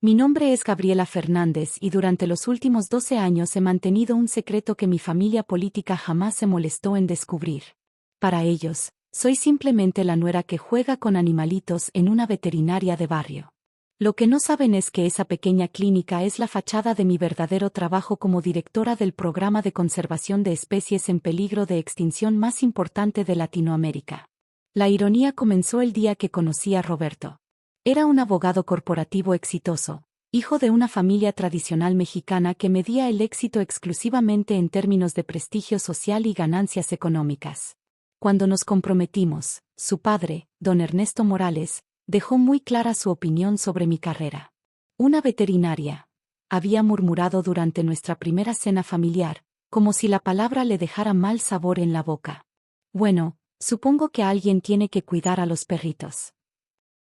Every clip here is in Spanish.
Mi nombre es Gabriela Fernández y durante los últimos 12 años he mantenido un secreto que mi familia política jamás se molestó en descubrir. Para ellos, soy simplemente la nuera que juega con animalitos en una veterinaria de barrio. Lo que no saben es que esa pequeña clínica es la fachada de mi verdadero trabajo como directora del programa de conservación de especies en peligro de extinción más importante de Latinoamérica. La ironía comenzó el día que conocí a Roberto. Era un abogado corporativo exitoso, hijo de una familia tradicional mexicana que medía el éxito exclusivamente en términos de prestigio social y ganancias económicas. Cuando nos comprometimos, su padre, don Ernesto Morales, dejó muy clara su opinión sobre mi carrera. Una veterinaria, había murmurado durante nuestra primera cena familiar, como si la palabra le dejara mal sabor en la boca. Bueno, supongo que alguien tiene que cuidar a los perritos.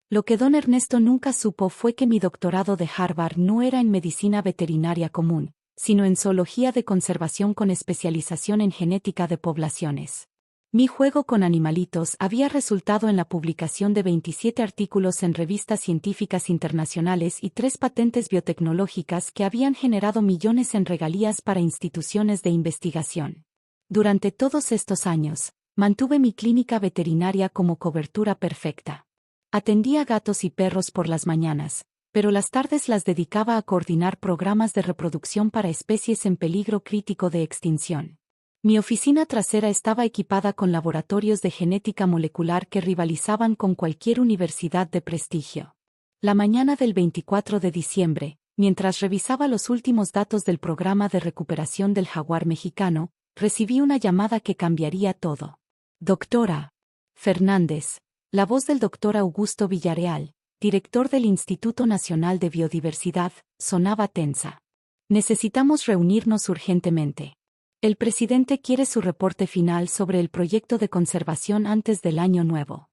Lo que don Ernesto nunca supo fue que mi doctorado de Harvard no era en medicina veterinaria común, sino en zoología de conservación con especialización en genética de poblaciones. Mi juego con animalitos había resultado en la publicación de 27 artículos en revistas científicas internacionales y 3 patentes biotecnológicas que habían generado millones en regalías para instituciones de investigación. Durante todos estos años, mantuve mi clínica veterinaria como cobertura perfecta. Atendía gatos y perros por las mañanas, pero las tardes las dedicaba a coordinar programas de reproducción para especies en peligro crítico de extinción. Mi oficina trasera estaba equipada con laboratorios de genética molecular que rivalizaban con cualquier universidad de prestigio. La mañana del 24 de diciembre, mientras revisaba los últimos datos del programa de recuperación del jaguar mexicano, recibí una llamada que cambiaría todo. Doctora Fernández, la voz del doctor Augusto Villarreal, director del Instituto Nacional de Biodiversidad, sonaba tensa. Necesitamos reunirnos urgentemente. El presidente quiere su reporte final sobre el proyecto de conservación antes del año nuevo.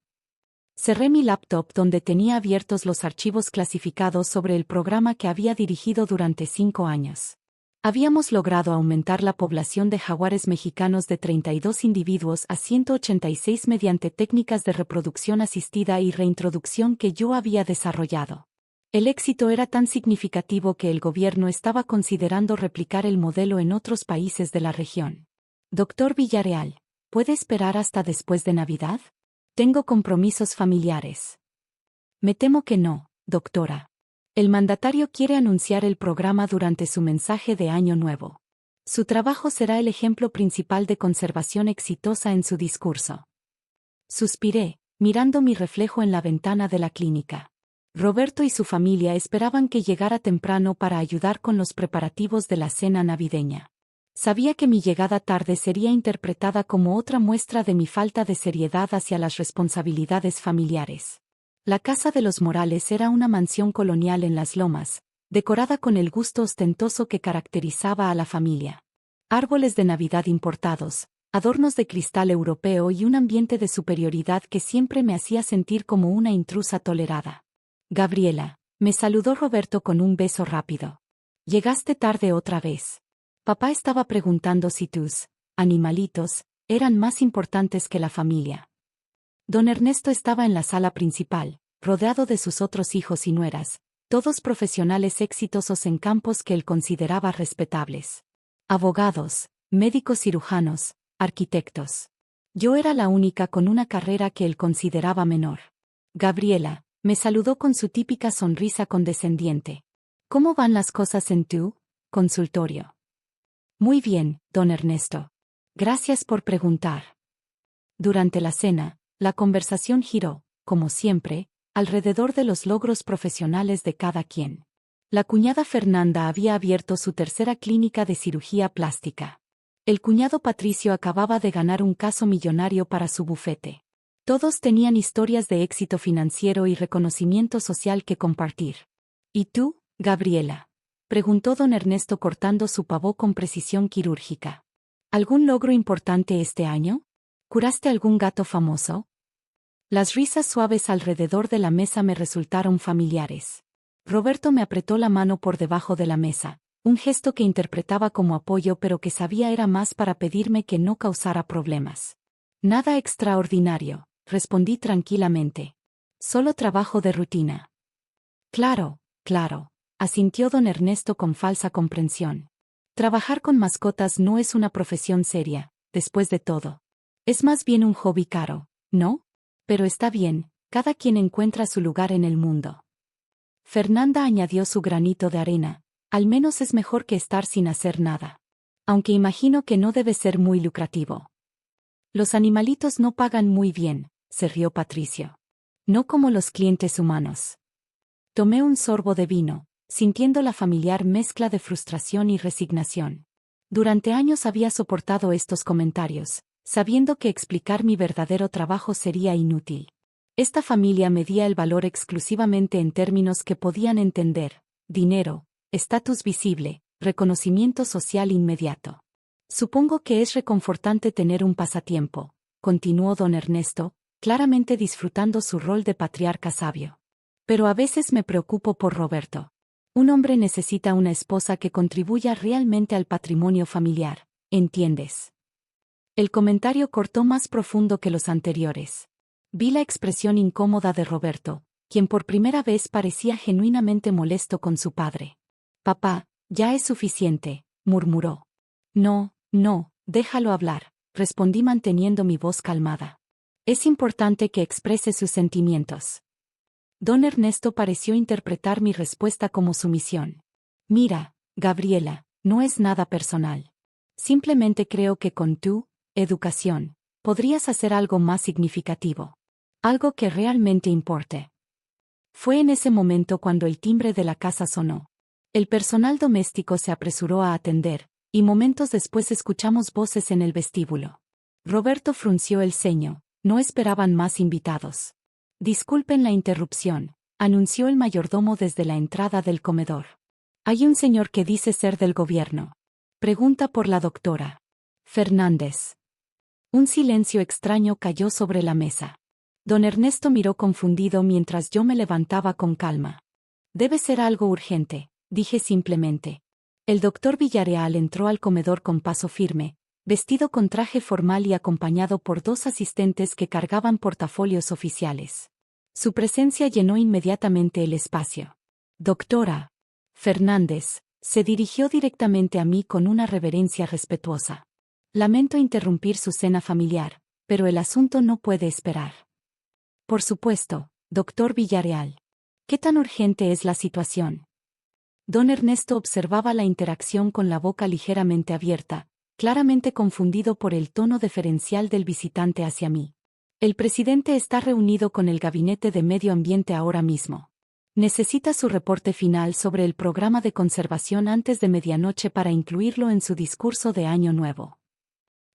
Cerré mi laptop donde tenía abiertos los archivos clasificados sobre el programa que había dirigido durante 5 años. Habíamos logrado aumentar la población de jaguares mexicanos de 32 individuos a 186 mediante técnicas de reproducción asistida y reintroducción que yo había desarrollado. El éxito era tan significativo que el gobierno estaba considerando replicar el modelo en otros países de la región. Doctor Villarreal, ¿puede esperar hasta después de Navidad? Tengo compromisos familiares. Me temo que no, doctora. El mandatario quiere anunciar el programa durante su mensaje de Año Nuevo. Su trabajo será el ejemplo principal de conservación exitosa en su discurso. Suspiré, mirando mi reflejo en la ventana de la clínica. Roberto y su familia esperaban que llegara temprano para ayudar con los preparativos de la cena navideña. Sabía que mi llegada tarde sería interpretada como otra muestra de mi falta de seriedad hacia las responsabilidades familiares. La casa de los Morales era una mansión colonial en Las Lomas, decorada con el gusto ostentoso que caracterizaba a la familia. Árboles de Navidad importados, adornos de cristal europeo y un ambiente de superioridad que siempre me hacía sentir como una intrusa tolerada. Gabriela, me saludó Roberto con un beso rápido. Llegaste tarde otra vez. Papá estaba preguntando si tus animalitos eran más importantes que la familia. Don Ernesto estaba en la sala principal, rodeado de sus otros hijos y nueras, todos profesionales exitosos en campos que él consideraba respetables. Abogados, médicos cirujanos, arquitectos. Yo era la única con una carrera que él consideraba menor. Gabriela, me saludó con su típica sonrisa condescendiente. ¿Cómo van las cosas en tu consultorio? Muy bien, don Ernesto. Gracias por preguntar. Durante la cena, la conversación giró, como siempre, alrededor de los logros profesionales de cada quien. La cuñada Fernanda había abierto su tercera clínica de cirugía plástica. El cuñado Patricio acababa de ganar un caso millonario para su bufete. Todos tenían historias de éxito financiero y reconocimiento social que compartir. ¿Y tú, Gabriela?, preguntó don Ernesto cortando su pavó con precisión quirúrgica. ¿Algún logro importante este año? ¿Curaste algún gato famoso? Las risas suaves alrededor de la mesa me resultaron familiares. Roberto me apretó la mano por debajo de la mesa, un gesto que interpretaba como apoyo pero que sabía era más para pedirme que no causara problemas. Nada extraordinario, respondí tranquilamente. Solo trabajo de rutina. Claro, claro. asintió don Ernesto con falsa comprensión. Trabajar con mascotas no es una profesión seria, después de todo. Es más bien un hobby caro, ¿no? Pero está bien, cada quien encuentra su lugar en el mundo. Fernanda añadió su granito de arena, al menos es mejor que estar sin hacer nada. Aunque imagino que no debe ser muy lucrativo. Los animalitos no pagan muy bien, se rió Patricio. No como los clientes humanos. Tomé un sorbo de vino, sintiendo la familiar mezcla de frustración y resignación. Durante años había soportado estos comentarios, sabiendo que explicar mi verdadero trabajo sería inútil. Esta familia medía el valor exclusivamente en términos que podían entender: dinero, estatus visible, reconocimiento social inmediato. Supongo que es reconfortante tener un pasatiempo, continuó don Ernesto, claramente disfrutando su rol de patriarca sabio. Pero a veces me preocupo por Roberto. Un hombre necesita una esposa que contribuya realmente al patrimonio familiar, ¿entiendes? El comentario cortó más profundo que los anteriores. Vi la expresión incómoda de Roberto, quien por primera vez parecía genuinamente molesto con su padre. Papá, ya es suficiente, murmuró. No, déjalo hablar, respondí manteniendo mi voz calmada. Es importante que exprese sus sentimientos. Don Ernesto pareció interpretar mi respuesta como sumisión. Mira, Gabriela, no es nada personal. Simplemente creo que con tu educación podrías hacer algo más significativo. Algo que realmente importe. Fue en ese momento cuando el timbre de la casa sonó. El personal doméstico se apresuró a atender, y momentos después escuchamos voces en el vestíbulo. Roberto frunció el ceño, no esperaban más invitados. Disculpen la interrupción, anunció el mayordomo desde la entrada del comedor. Hay un señor que dice ser del gobierno. Pregunta por la doctora Fernández. Un silencio extraño cayó sobre la mesa. Don Ernesto miró confundido mientras yo me levantaba con calma. Debe ser algo urgente, dije simplemente. El doctor Villarreal entró al comedor con paso firme, vestido con traje formal y acompañado por dos asistentes que cargaban portafolios oficiales. Su presencia llenó inmediatamente el espacio. Doctora Fernández, se dirigió directamente a mí con una reverencia respetuosa. Lamento interrumpir su cena familiar, pero el asunto no puede esperar. Por supuesto, doctor Villarreal. ¿Qué tan urgente es la situación? Don Ernesto observaba la interacción con la boca ligeramente abierta, claramente confundido por el tono deferencial del visitante hacia mí. El presidente está reunido con el gabinete de medio ambiente ahora mismo. Necesita su reporte final sobre el programa de conservación antes de medianoche para incluirlo en su discurso de Año Nuevo.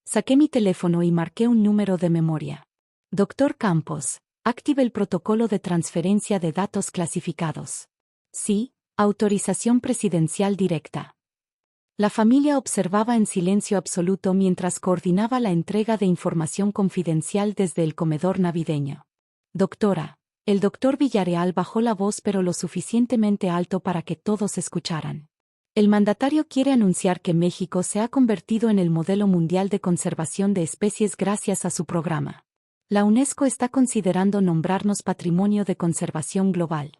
Saqué mi teléfono y marqué un número de memoria. Doctor Campos, active el protocolo de transferencia de datos clasificados. Sí, autorización presidencial directa. La familia observaba en silencio absoluto mientras coordinaba la entrega de información confidencial desde el comedor navideño. Doctora, el doctor Villarreal bajó la voz pero lo suficientemente alto para que todos escucharan. El mandatario quiere anunciar que México se ha convertido en el modelo mundial de conservación de especies gracias a su programa. La UNESCO está considerando nombrarnos Patrimonio de Conservación Global.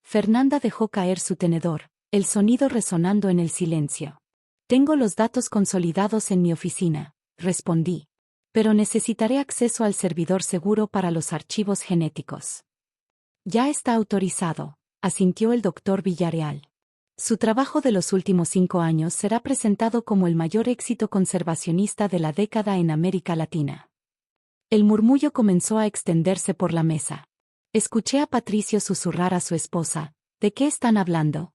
Fernanda dejó caer su tenedor, el sonido resonando en el silencio. Tengo los datos consolidados en mi oficina, respondí. Pero necesitaré acceso al servidor seguro para los archivos genéticos. Ya está autorizado, asintió el doctor Villarreal. Su trabajo de los últimos 5 años será presentado como el mayor éxito conservacionista de la década en América Latina. El murmullo comenzó a extenderse por la mesa. Escuché a Patricio susurrar a su esposa, ¿de qué están hablando?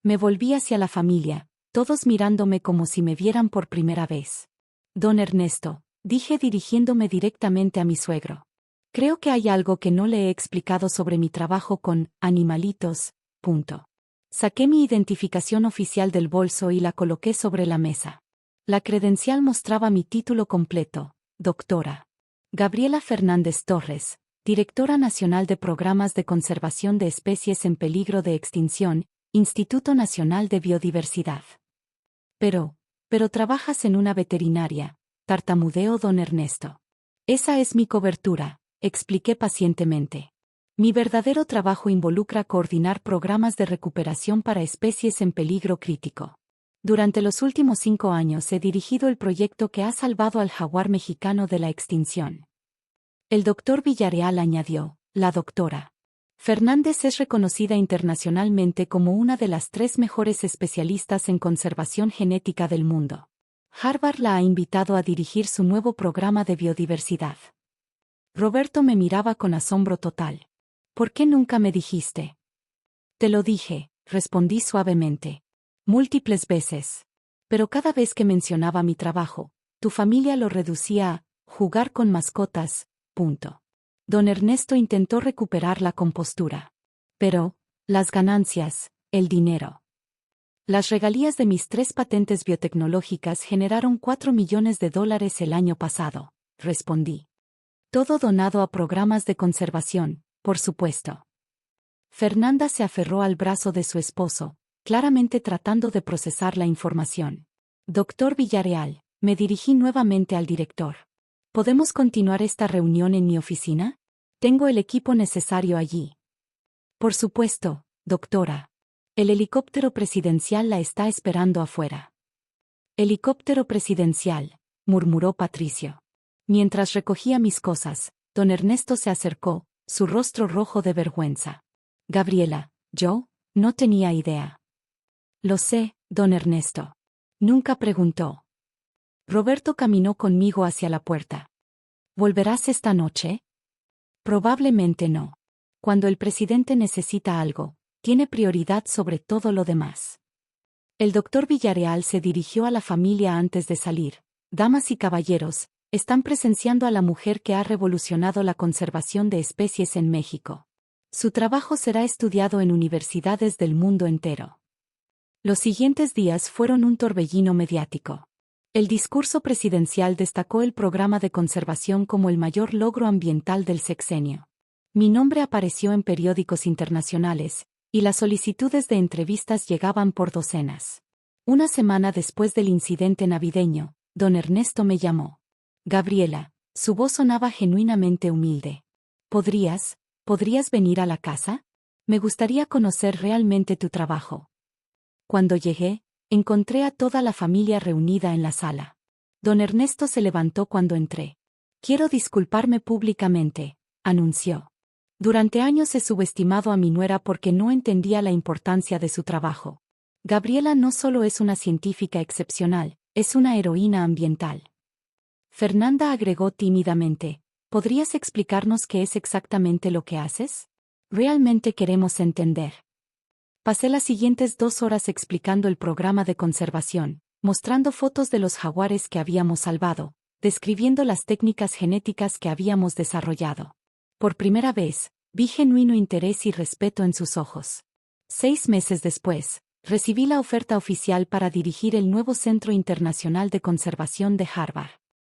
Me volví hacia la familia, todos mirándome como si me vieran por primera vez. Don Ernesto, dije dirigiéndome directamente a mi suegro. Creo que hay algo que no le he explicado sobre mi trabajo con animalitos. Saqué mi identificación oficial del bolso y la coloqué sobre la mesa. La credencial mostraba mi título completo, doctora Gabriela Fernández Torres, Directora Nacional de Programas de Conservación de Especies en Peligro de Extinción, Instituto Nacional de Biodiversidad. Pero trabajas en una veterinaria, tartamudeó don Ernesto. Esa es mi cobertura, expliqué pacientemente. Mi verdadero trabajo involucra coordinar programas de recuperación para especies en peligro crítico. Durante los últimos 5 años he dirigido el proyecto que ha salvado al jaguar mexicano de la extinción. El doctor Villarreal añadió, la doctora Fernández es reconocida internacionalmente como una de las 3 mejores especialistas en conservación genética del mundo. Harvard la ha invitado a dirigir su nuevo programa de biodiversidad. Roberto me miraba con asombro total. ¿Por qué nunca me dijiste? Te lo dije, respondí suavemente. Múltiples veces. Pero cada vez que mencionaba mi trabajo, tu familia lo reducía a jugar con mascotas, punto. Don Ernesto intentó recuperar la compostura. Pero, las ganancias, el dinero. Las regalías de mis 3 patentes biotecnológicas generaron $4 millones el año pasado, respondí. Todo donado a programas de conservación, por supuesto. Fernanda se aferró al brazo de su esposo, claramente tratando de procesar la información. Doctor Villarreal, me dirigí nuevamente al director. ¿Podemos continuar esta reunión en mi oficina? Tengo el equipo necesario allí. Por supuesto, doctora. El helicóptero presidencial la está esperando afuera. Helicóptero presidencial, murmuró Patricio. Mientras recogía mis cosas, don Ernesto se acercó, su rostro rojo de vergüenza. Gabriela, yo, no tenía idea. Lo sé, don Ernesto. Nunca preguntó. Roberto caminó conmigo hacia la puerta. ¿Volverás esta noche? Probablemente no. Cuando el presidente necesita algo, tiene prioridad sobre todo lo demás. El doctor Villarreal se dirigió a la familia antes de salir. Damas y caballeros, están presenciando a la mujer que ha revolucionado la conservación de especies en México. Su trabajo será estudiado en universidades del mundo entero. Los siguientes días fueron un torbellino mediático. El discurso presidencial destacó el programa de conservación como el mayor logro ambiental del sexenio. Mi nombre apareció en periódicos internacionales, y las solicitudes de entrevistas llegaban por docenas. Una semana después del incidente navideño, don Ernesto me llamó. Gabriela, su voz sonaba genuinamente humilde. ¿Podrías venir a la casa? Me gustaría conocer realmente tu trabajo. Cuando llegué, encontré a toda la familia reunida en la sala. Don Ernesto se levantó cuando entré. Quiero disculparme públicamente, anunció. Durante años he subestimado a mi nuera porque no entendía la importancia de su trabajo. Gabriela no solo es una científica excepcional, es una heroína ambiental. Fernanda agregó tímidamente, ¿podrías explicarnos qué es exactamente lo que haces? Realmente queremos entender. Pasé las siguientes 2 horas explicando el programa de conservación, mostrando fotos de los jaguares que habíamos salvado, describiendo las técnicas genéticas que habíamos desarrollado. Por primera vez, vi genuino interés y respeto en sus ojos. 6 meses después, recibí la oferta oficial para dirigir el nuevo Centro Internacional de Conservación de Harvard.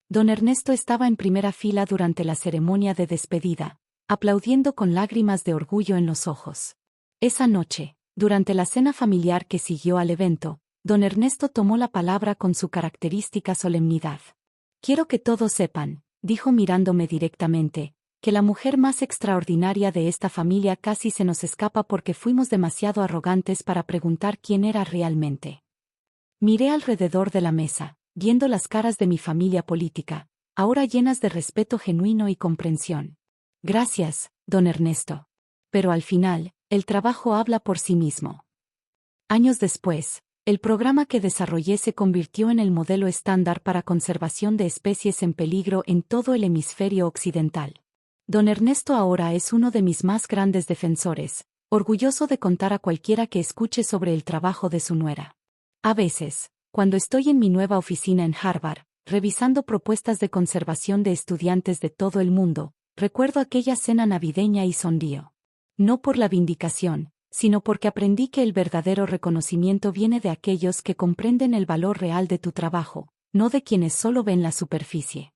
Don Ernesto estaba en primera fila durante la ceremonia de despedida, aplaudiendo con lágrimas de orgullo en los ojos. Esa noche, durante la cena familiar que siguió al evento, don Ernesto tomó la palabra con su característica solemnidad. Quiero que todos sepan, dijo mirándome directamente, que la mujer más extraordinaria de esta familia casi se nos escapa porque fuimos demasiado arrogantes para preguntar quién era realmente. Miré alrededor de la mesa, viendo las caras de mi familia política, ahora llenas de respeto genuino y comprensión. Gracias, don Ernesto. Pero al final, el trabajo habla por sí mismo. Años después, el programa que desarrollé se convirtió en el modelo estándar para conservación de especies en peligro en todo el hemisferio occidental. Don Ernesto ahora es uno de mis más grandes defensores, orgulloso de contar a cualquiera que escuche sobre el trabajo de su nuera. A veces, cuando estoy en mi nueva oficina en Harvard, revisando propuestas de conservación de estudiantes de todo el mundo, recuerdo aquella cena navideña y sonrío. No por la vindicación, sino porque aprendí que el verdadero reconocimiento viene de aquellos que comprenden el valor real de tu trabajo, no de quienes solo ven la superficie.